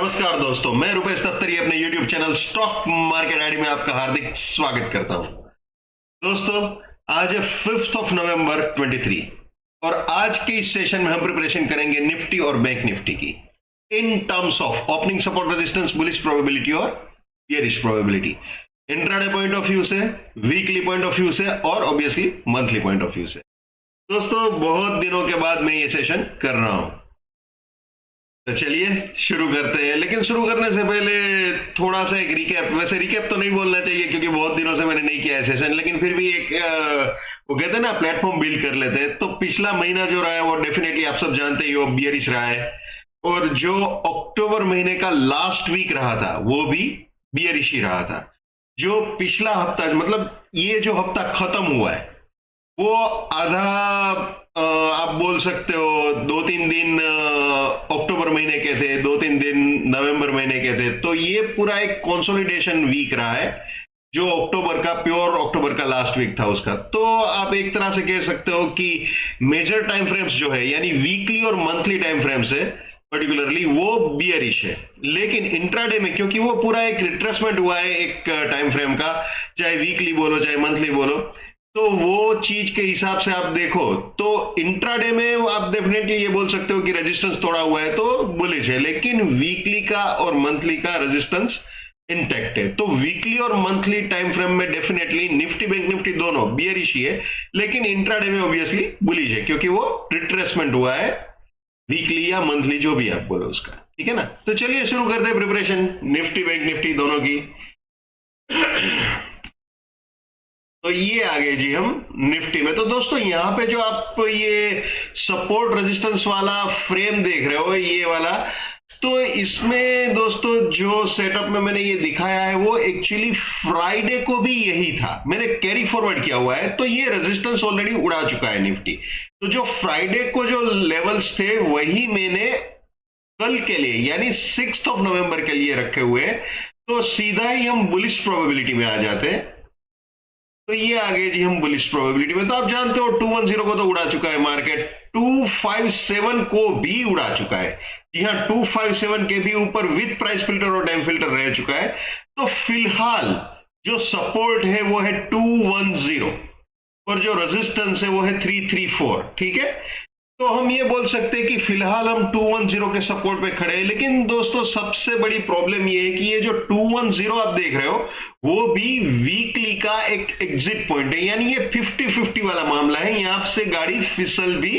नमस्कार दोस्तों, मैं रुपेश दफ्तरी अपने YouTube channel stock market ID में आपका हार्दिक स्वागत करता हूं। दोस्तों, आज है 5th ऑफ नवंबर 23 और आज के इस सेशन में हम प्रिपरेशन करेंगे निफ्टी और बैंक निफ्टी की in terms of opening support resistance, bullish probability और bearish probability, intraday point of view से, वीकली पॉइंट ऑफ व्यू से और obviously monthly point of view से। दोस्तों, बहुत दिनों के बाद मैं ये सेशन कर रहा हूं, तो चलिए शुरू करते हैं। लेकिन शुरू करने से पहले थोड़ा सा एक रिकैप, वैसे रिकैप तो नहीं बोलना चाहिए क्योंकि बहुत दिनों से मैंने नहीं किया है सेशन, लेकिन फिर भी एक वो कहते हैं ना, प्लेटफॉर्म बिल्ड कर लेते हैं। तो पिछला महीना जो रहा है वो डेफिनेटली आप सब जानते ही हो, बियरिश रहा है, और जो अक्टूबर महीने का लास्ट वीक रहा था वो भी बियरिश ही रहा था। जो पिछला हफ्ता, मतलब ये जो हफ्ता खत्म हुआ है वो आधा आप बोल सकते हो 2-3 दिन अक्टूबर महीने के थे, 2-3 दिन नवंबर महीने के थे। तो ये पूरा एक कंसोलिडेशन वीक रहा है, जो अक्टूबर का, प्योर अक्टूबर का लास्ट वीक था उसका। तो आप एक तरह से कह सकते हो कि मेजर टाइम फ्रेम्स जो है, यानी वीकली और मंथली टाइम फ्रेम्स है पर्टिकुलरली, वो बियरिश है। लेकिन इंट्राडे में क्योंकि वो पूरा एक रिट्रेसमेंट हुआ है एक टाइम फ्रेम का, चाहे वीकली बोलो चाहे मंथली बोलो, तो वो चीज के हिसाब से आप देखो तो इंट्राडे में आप डेफिनेटली ये बोल सकते हो कि रेजिस्टेंस तोड़ा हुआ है तो बुलिश है, लेकिन वीकली का और मंथली का रेजिस्टेंस इंटैक्ट है। तो वीकली और मंथली टाइम फ्रेम में डेफिनेटली निफ्टी बैंक निफ्टी दोनों बियरिश ही है, लेकिन इंट्राडे में ऑब्वियसली बुलिश है क्योंकि वो रिट्रेसमेंट हुआ है, वीकली या मंथली जो भी आप बोलो उसका। ठीक है ना? तो चलिए शुरू करते हैं प्रिपरेशन निफ्टी बैंक निफ्टी दोनों की। तो ये आ गए जी हम निफ्टी में। तो दोस्तों, यहां पे जो आप ये सपोर्ट रेजिस्टेंस वाला फ्रेम देख रहे हो, ये वाला, तो इसमें दोस्तों जो सेटअप में मैंने ये दिखाया है वो एक्चुअली फ्राइडे को भी यही था, मैंने कैरी फॉरवर्ड किया हुआ है। तो ये रेजिस्टेंस ऑलरेडी उड़ा चुका है निफ्टी। तो जो फ्राइडे को जो लेवल्स थे वही मैंने कल के लिए यानी 6th ऑफ नवंबर के लिए रखे हुए। तो सीधा ही हम बुलिश प्रोबेबिलिटी में आ जाते हैं। तो ये आ गए जी हम बुलिश प्रोबेबिलिटी में। तो आप जानते हो 210 को तो उड़ा चुका है मार्केट, 257 को भी उड़ा चुका है। जी हाँ, 257 के भी ऊपर विद प्राइस फिल्टर और टाइम फिल्टर रह चुका है। तो फिलहाल जो सपोर्ट है वो है 210 और जो रेजिस्टेंस है वो है 334। ठीक है, तो हम ये बोल सकते हैं कि फिलहाल हम 210 के सपोर्ट पे खड़े हैं। लेकिन दोस्तों, सबसे बड़ी प्रॉब्लम ये है कि ये जो 210 आप देख रहे हो वो भी वीकली का एक एग्जिट पॉइंट है, यानी ये 50-50 वाला मामला है। यहां से गाड़ी फिसल भी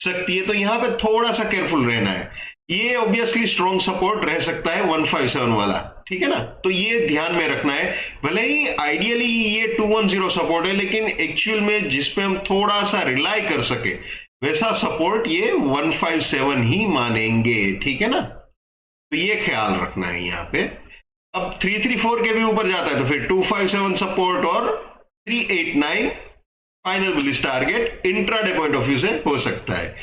सकती है, तो यहां पे थोड़ा सा केयरफुल रहना है। ये ऑब्वियसली स्ट्रॉन्ग सपोर्ट रह सकता है 157 वाला। ठीक है ना? तो ये ध्यान में रखना है। भले ही आइडियली ये 210 सपोर्ट है, लेकिन एक्चुअल में जिसपे हम थोड़ा सा रिलाई कर सके वैसा सपोर्ट ये 157 ही मानेंगे। ठीक है ना? तो ये ख्याल रखना है यहां पे। अब 334 के भी ऊपर जाता है तो फिर 257 सपोर्ट और 389 final bullish target intraday point of view से हो सकता है।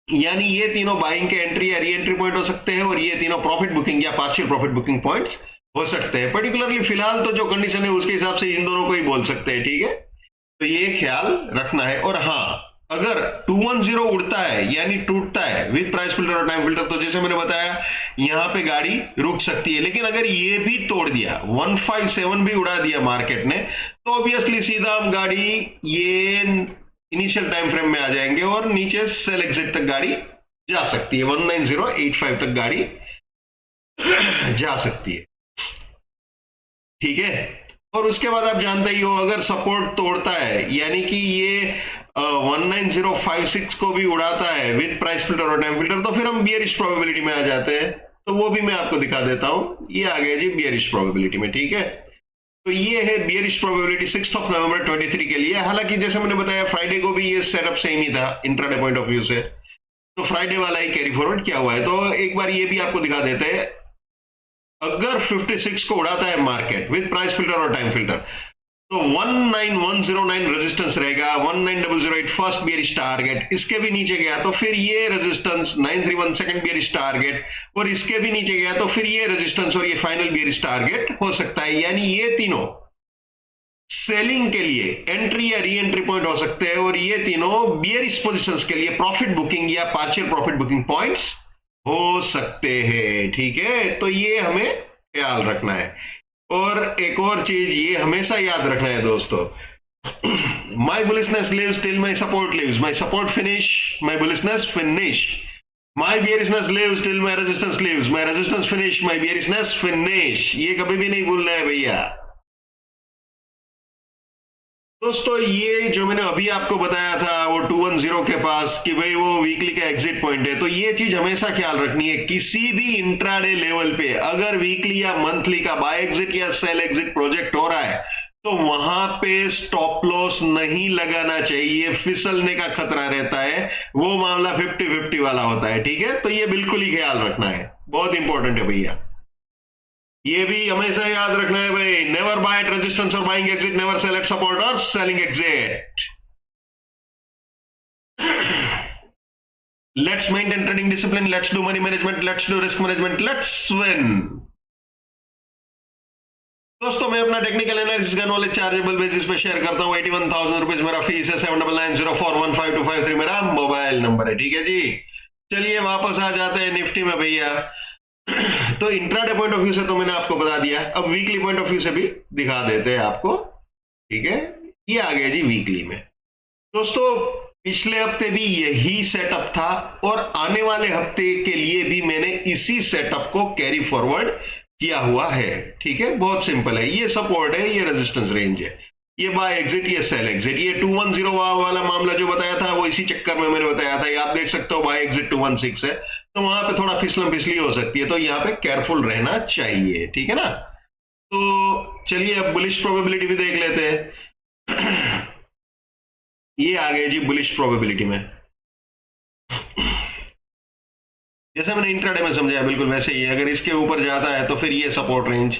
यानी ये तीनों बाइंग के एंट्री या री एंट्री पॉइंट हो सकते हैं और ये तीनों प्रॉफिट बुकिंग या पार्शियल प्रॉफिट बुकिंग पॉइंट्स हो सकते हैं। पर्टिकुलरली फिलहाल तो जो कंडीशन है उसके हिसाब से इन दोनों को ही बोल सकते हैं। ठीक है, तो ये ख्याल रखना है। और हाँ, अगर 210 उड़ता है यानी टूटता है विद प्राइस फिल्टर और टाइम फिल्टर, तो जैसे मैंने बताया यहां पे गाड़ी रुक सकती है। लेकिन अगर ये भी तोड़ दिया, 157 भी उड़ा दिया मार्केट ने, तो ऑब्वियसली सीधा हम गाड़ी ये इनिशियल टाइम फ्रेम में आ जाएंगे और नीचे सेल एग्जिट तक गाड़ी जा सकती है, 19085 तक गाड़ी जा सकती है। ठीक है, और उसके बाद आप जानते ही हो, अगर सपोर्ट तोड़ता है यानी कि ये 19056 को भी उड़ाता है विद प्राइस फिल्टर और टाइम फिल्टर, तो फिर हम बियरिश प्रोबेबिलिटी में आ जाते हैं। तो वो भी मैं आपको दिखा देता हूं। ये आ गया जी बियरिश प्रोबेबिलिटी में। ठीक है, तो ये है bearish probability 6th of November 23 के लिए। हालांकि जैसे मैंने बताया फ्राइडे को भी ये सेटअप सेम ही था इंट्राडे पॉइंट ऑफ व्यू से, तो फ्राइडे वाला ही कैरी फॉरवर्ड किया हुआ है। तो एक बार ये भी आपको दिखा देते हैं। अगर 56 को उड़ाता है मार्केट विद प्राइस फिल्टर और टाइम फिल्टर, तो 19109 रेजिस्टेंस रहेगा, 19008 फर्स्ट बियरिश टारगेट, इसके भी नीचे गया तो फिर ये रेजिस्टेंस 931 सेकंड बियरिश टारगेट, और इसके भी नीचे गया तो फिर ये रेजिस्टेंस और ये फाइनल बियरिश टारगेट हो सकता है। यानी ये तीनों सेलिंग के लिए एंट्री या री एंट्री पॉइंट हो सकते हैं, और ये तीनों बियरिश पोजीशंस के लिए प्रॉफिट बुकिंग या पार्शियल प्रॉफिट बुकिंग पॉइंट्स हो सकते हैं, ठीक है। तो ये हमें ख्याल रखना है। और एक और चीज ये हमेशा याद रखना है दोस्तों, my bullishness lives till my support lives, my support finish, my bullishness finish, my bearishness lives till my resistance lives, my resistance finish, my bearishness finish। ये कभी भी नहीं भूलना है भैया। दोस्तों ये जो मैंने अभी आपको बताया था वो 210 के पास कि भाई वो वीकली का एग्जिट पॉइंट है, तो ये चीज हमेशा ख्याल रखनी है, किसी भी इंट्राडे लेवल पे अगर वीकली या मंथली का बाय एग्जिट या सेल एग्जिट प्रोजेक्ट हो रहा है तो वहां पे स्टॉप लॉस नहीं लगाना चाहिए, फिसलने का खतरा रहता है। वो मामला 50-50 वाला होता है, ठीक है। तो ये बिल्कुल ही ख्याल रखना है, बहुत इंपॉर्टेंट है भैया। ये भी हमेशा याद रखना है भाई, नेवर बाय एट रेजिस्टेंस और buying exit, never sell at support और selling exit. Let's maintain trading discipline, let's do money management, let's do risk management, let's win. दोस्तों मैं अपना टेक्निकल एनालिसिस का नॉलेज चार्जेबल बेसिस पे share करता हूँ। 81,000 rupees मेरा फीस है, 7990415253 मेरा मोबाइल नंबर है, ठीक है जी। चलिए वापस आ जाते हैं निफ्टी में भैया। तो इंट्राडे पॉइंट ऑफ व्यू से तो मैंने आपको बता दिया, अब वीकली पॉइंट ऑफ व्यू से भी दिखा देते हैं आपको, ठीक है। ये आ गया जी वीकली में। दोस्तों पिछले हफ्ते भी यही सेटअप था और आने वाले हफ्ते के लिए भी मैंने इसी सेटअप को कैरी फॉरवर्ड किया हुआ है, ठीक है। बहुत सिंपल है, ये सपोर्ट है, ये रेजिस्टेंस रेंज है, ये बाय एग्जिट, ये सेल एग्जिट। ये 210 वाला मामला जो बताया था वो इसी चक्कर में मैंने बताया था। ये आप देख सकते हो बाय एग्जिट 216 है, तो वहां पे थोड़ा फिसलम फिसली हो सकती है, तो यहाँ पे केयरफुल रहना चाहिए, ठीक है ना। तो चलिए अब बुलिश प्रोबेबिलिटी भी देख लेते हैं। ये आ गए जी बुलिश प्रोबेबिलिटी में, जैसे मैंने इंट्राडे में समझाया बिल्कुल वैसे ही। अगर इसके ऊपर जाता है तो फिर ये सपोर्ट रेंज,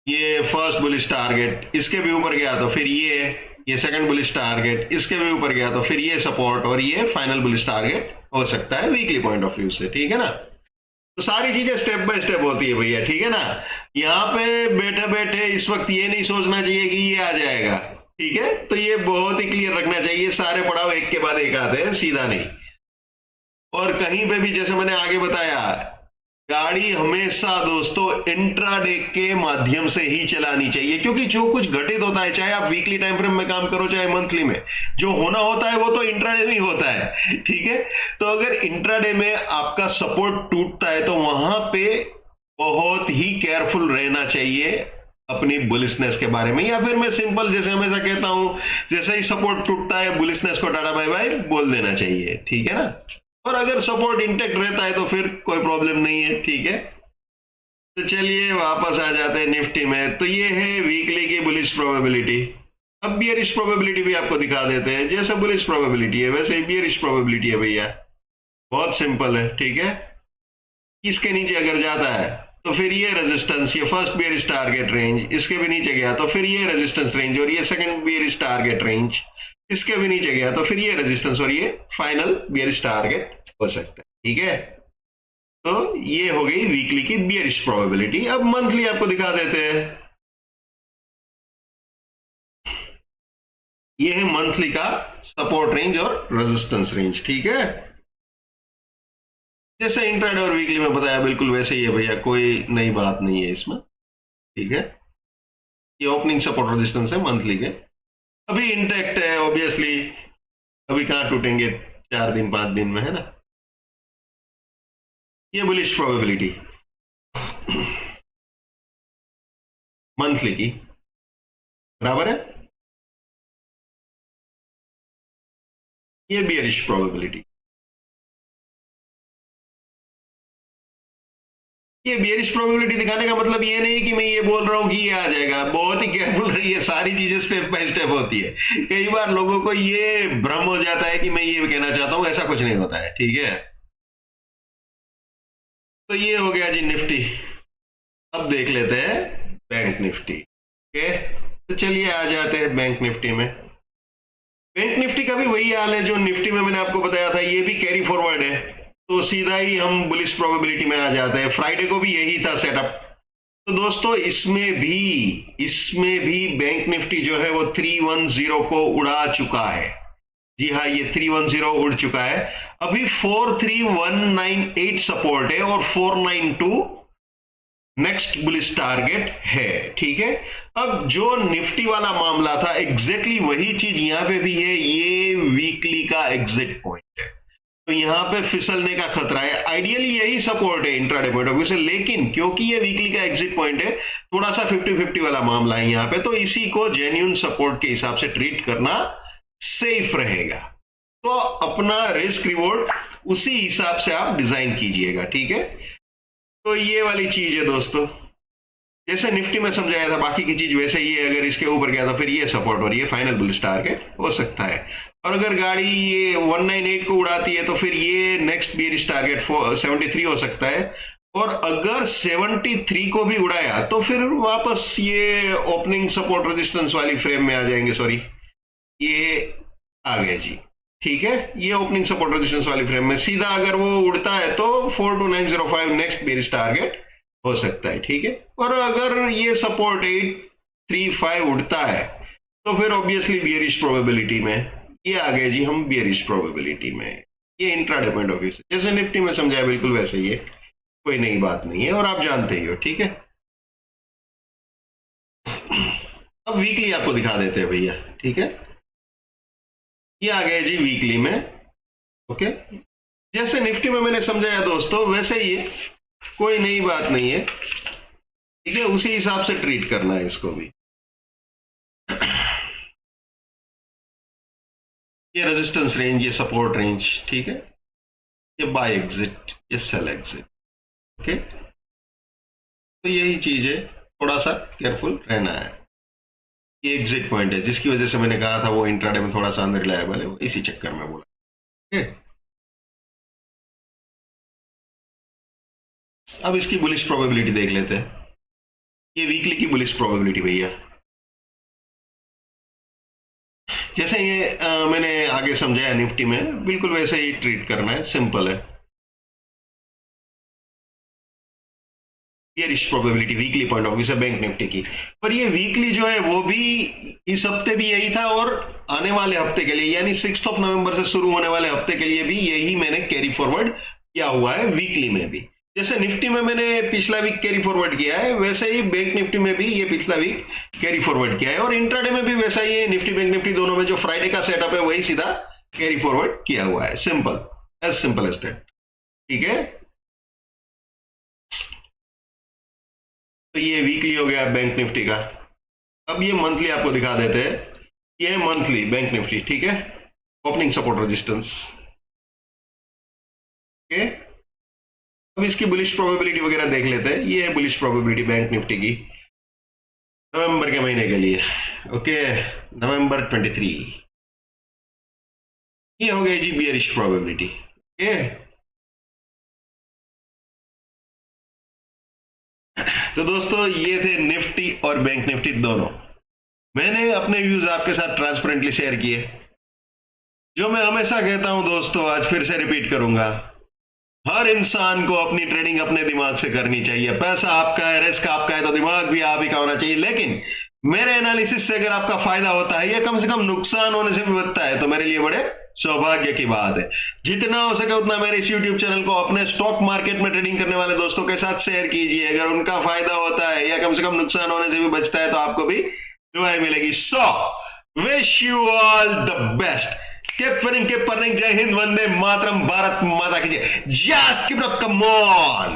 ये फर्स्ट बुलिश टारगेट, इसके भी ऊपर गया तो फिर ये सेकंड बुलिश टारगेट, इसके भी ऊपर गया तो फिर ये सपोर्ट और ये फाइनल बुलिश टारगेट हो सकता है वीकली पॉइंट ऑफ व्यू से, ठीक है ना। तो सारी चीजें स्टेप बाय स्टेप होती है भैया, ठीक है ना। यहाँ पे बैठे बैठे इस वक्त ये नहीं सोचना चाहिए कि ये आ जाएगा, ठीक है। तो ये बहुत ही क्लियर रखना चाहिए, सारे पड़ाव एक के बाद एक आते हैं, सीधा नहीं। और कहीं पे भी जैसे मैंने आगे बताया, गाड़ी हमेशा दोस्तों इंट्राडे के माध्यम से ही चलानी चाहिए, क्योंकि जो कुछ घटित होता है, चाहे आप वीकली टाइम फ्रेम में काम करो चाहे मंथली में, जो होना होता है वो तो इंट्राडे में ही होता है, ठीक है। तो अगर इंट्राडे में आपका सपोर्ट टूटता है तो वहां पे बहुत ही केयरफुल रहना चाहिए अपनी बुलिशनेस के बारे में। या फिर मैं सिंपल जैसे हमेशा कहता हूं, जैसे ही सपोर्ट टूटता है बुलिशनेस को टाटा बाय बाय बोल देना चाहिए, ठीक है ना। और अगर सपोर्ट इंटेक्ट रहता है तो फिर कोई प्रॉब्लम नहीं है, ठीक है। तो चलिए वापस आ जाते हैं निफ्टी में। तो ये है वीकली की बुलिश प्रोबेबिलिटी। अब बियरिश प्रोबेबिलिटी भी आपको दिखा देते हैं। जैसे बुलिश प्रोबेबिलिटी है वैसे ही बियरिश प्रोबेबिलिटी है भैया, बहुत सिंपल है, ठीक है। इसके नीचे अगर जाता है तो फिर ये रेजिस्टेंस, ये फर्स्ट बियरिश टारगेट रेंज, इसके भी नीचे गया तो फिर ये रेजिस्टेंस रेंज और ये सेकंड बियरिश टारगेट रेंज, इसके भी नीचे गया तो फिर ये रेजिस्टेंस और ये फाइनल बियरिश टारगेट हो सकता है, ठीक है। तो ये हो गई वीकली की बियरिश प्रोबेबिलिटी। अब मंथली आपको दिखा देते हैं। ये है मंथली का सपोर्ट रेंज और रेजिस्टेंस रेंज, ठीक है। जैसे इंट्राडे और वीकली में बताया बिल्कुल वैसे ही है भैया, कोई नई बात नहीं है इसमें, ठीक है। ये ओपनिंग सपोर्ट रेजिस्टेंस है मंथली के, अभी इंटैक्ट है ऑब्वियसली, अभी कहां टूटेंगे 4 दिन 5 दिन में, है ना। ये बुलिश प्रोबेबिलिटी मंथली की बराबर है, ये बियरिश प्रोबेबिलिटी। ये बियरिश प्रोबेबिलिटी दिखाने का मतलब ये नहीं कि मैं ये बोल रहा हूं कि ये आ जाएगा, बहुत ही केयरफुल रहिए, सारी चीजें स्टेप बाय स्टेप होती है। कई बार लोगों को ये भ्रम हो जाता है कि मैं ये कहना चाहता हूं, ऐसा कुछ नहीं होता है, ठीक है। तो ये हो गया जी निफ्टी। अब देख लेते हैं बैंक निफ्टी, ओके। तो चलिए आ जाते हैं बैंक निफ्टी में। बैंक निफ्टी का भी वही हाल है जो निफ्टी में मैंने आपको बताया था, ये भी कैरी फॉरवर्ड है, तो सीधा ही हम बुलिश प्रोबेबिलिटी में आ जाते हैं। फ्राइडे को भी यही था सेटअप। तो दोस्तों इसमें भी बैंक निफ्टी जो है वो 310 को उड़ा चुका है। जी हाँ, ये 310 उड़ चुका है। अभी 43198 सपोर्ट है और 492 नेक्स्ट बुलिश टारगेट है। ठीक है, अब जो निफ्टी वाला मामला था एग्जैक्टली वही चीज यहां पे भी है। ये वीकली का एग्जिट पॉइंट है, तो यहां पे फिसलने का खतरा है। आइडियली यही सपोर्ट है इंट्राडे पॉइंट ऑफ व्यू से, लेकिन क्योंकि ये वीकली का एग्जिट पॉइंट है, थोड़ा सा 50-50 वाला मामला है यहां पे, तो इसी को जेन्युइन सपोर्ट के हिसाब से ट्रीट करना सेफ रहेगा। तो अपना रिस्क रिवॉर्ड उसी हिसाब से आप डिजाइन कीजिएगा। ठीक है, तो ये वाली चीज है दोस्तों, जैसे निफ्टी में समझाया था, बाकी की चीज वैसे ही है। अगर इसके ऊपर गया तो फिर ये सपोर्ट और ये फाइनल बुलिश टारगेट हो सकता है, और अगर गाड़ी ये 198 को उड़ाती है तो फिर ये नेक्स्ट बियरिश टारगेट 73 हो सकता है, और अगर 73 को भी उड़ाया तो फिर वापस ये ओपनिंग सपोर्ट रेजिस्टेंस वाली फ्रेम में आ जाएंगे। सॉरी, ये आ गए जी। ठीक है, ये ओपनिंग सपोर्ट रेजिस्टेंस वाली फ्रेम में सीधा अगर वो उड़ता है तो 42905 नेक्स्ट बियरिश टारगेट हो सकता है। ठीक है, और अगर ये सपोर्ट 835 उड़ता है तो फिर ऑब्वियसली बियरिश प्रोबेबिलिटी में ये आ गए जी हम बियरिश प्रोबेबिलिटी में। ये इंट्राडे पॉइंट ऑफ व्यू से जैसे निफ्टी में समझाया बिल्कुल वैसे ही है, कोई नई बात नहीं है और आप जानते ही हो। ठीक है, अब वीकली आपको दिखा देते हैं भैया। ठीक है, ये आ गए जी वीकली में। ओके, जैसे निफ्टी में मैंने समझाया दोस्तों वैसे ही है, कोई नई बात नहीं है। ठीक है, उसी हिसाब से ट्रीट करना है इसको भी। ये रेजिस्टेंस रेंज, ये सपोर्ट रेंज। ठीक है, ये बाय एग्जिट, ये सेल एग्जिट। ओके, तो यही चीज है, थोड़ा सा केयरफुल रहना है। ये एग्जिट पॉइंट है जिसकी वजह से मैंने कहा था वो इंट्राडे में थोड़ा सा अनरिलायबल है, वो इसी चक्कर में बोला। ठीक, अब इसकी बुलिश प्रोबेबिलिटी देख लेते हैं। ये वीकली की बुलिश प्रोबेबिलिटी भैया, जैसे ये मैंने आगे समझाया निफ्टी में, बिल्कुल वैसे ही ट्रीट करना है, सिंपल है। Bearish probability weekly point of view से बैंक निफ्टी की, पर ये वीकली जो है वो भी इस हफ्ते भी यही था और आने वाले हफ्ते के लिए यानी 6 नवंबर से शुरू होने वाले हफ्ते के लिए भी यही मैंने कैरी फॉरवर्ड किया हुआ है वीकली में भी। जैसे निफ्टी में मैंने पिछला वीक कैरी फॉरवर्ड किया है, वैसे ही बैंक निफ्टी में भी ये पिछला वीक कैरी फॉरवर्ड किया है, और इंट्राडे में भी वैसा ही है। निफ्टी बैंक निफ्टी दोनों में जो फ्राइडे का सेटअप है वही सीधा कैरी फॉरवर्ड किया हुआ है। Simple as that. ठीक है, तो ये वीकली हो गया बैंक निफ्टी का। अब ये मंथली आपको दिखा देते हैं। ये मंथली बैंक निफ्टी। ठीक है, ओपनिंग सपोर्ट रेजिस्टेंस। ओके, अब इसकी बुलिश प्रोबेबिलिटी वगैरह देख लेते हैं। ये है बुलिश प्रोबेबिलिटी बैंक निफ्टी की नवंबर के महीने के लिए। ओके, नवंबर 23। ये हो गई जी बियरिश प्रोबेबिलिटी। ओके, तो दोस्तों ये थे निफ्टी और बैंक निफ्टी दोनों। मैंने अपने व्यूज आपके साथ ट्रांसपेरेंटली शेयर किए। जो मैं हमेशा कहता हूं दोस्तों, आज फिर से रिपीट करूंगा, हर इंसान को अपनी ट्रेडिंग अपने दिमाग से करनी चाहिए। पैसा आपका है, रिस्क आपका है, तो दिमाग भी आप ही का होना चाहिए। लेकिन मेरे एनालिसिस से अगर आपका फायदा होता है या कम से कम नुकसान होने से भी बचता है तो मेरे लिए बड़े सौभाग्य की बात है। जितना हो सके उतना मेरे इस YouTube चैनल को अपने स्टॉक मार्केट में ट्रेडिंग करने वाले दोस्तों के साथ शेयर कीजिए। अगर उनका फायदा होता है या कम से कम नुकसान होने से भी बचता है तो आपको भी दुआएं मिलेगी। So wish you all the best. Keep winning, keep earning. जय हिंद, वंदे मातरम, भारत माता की जय। Just keep it up, come on.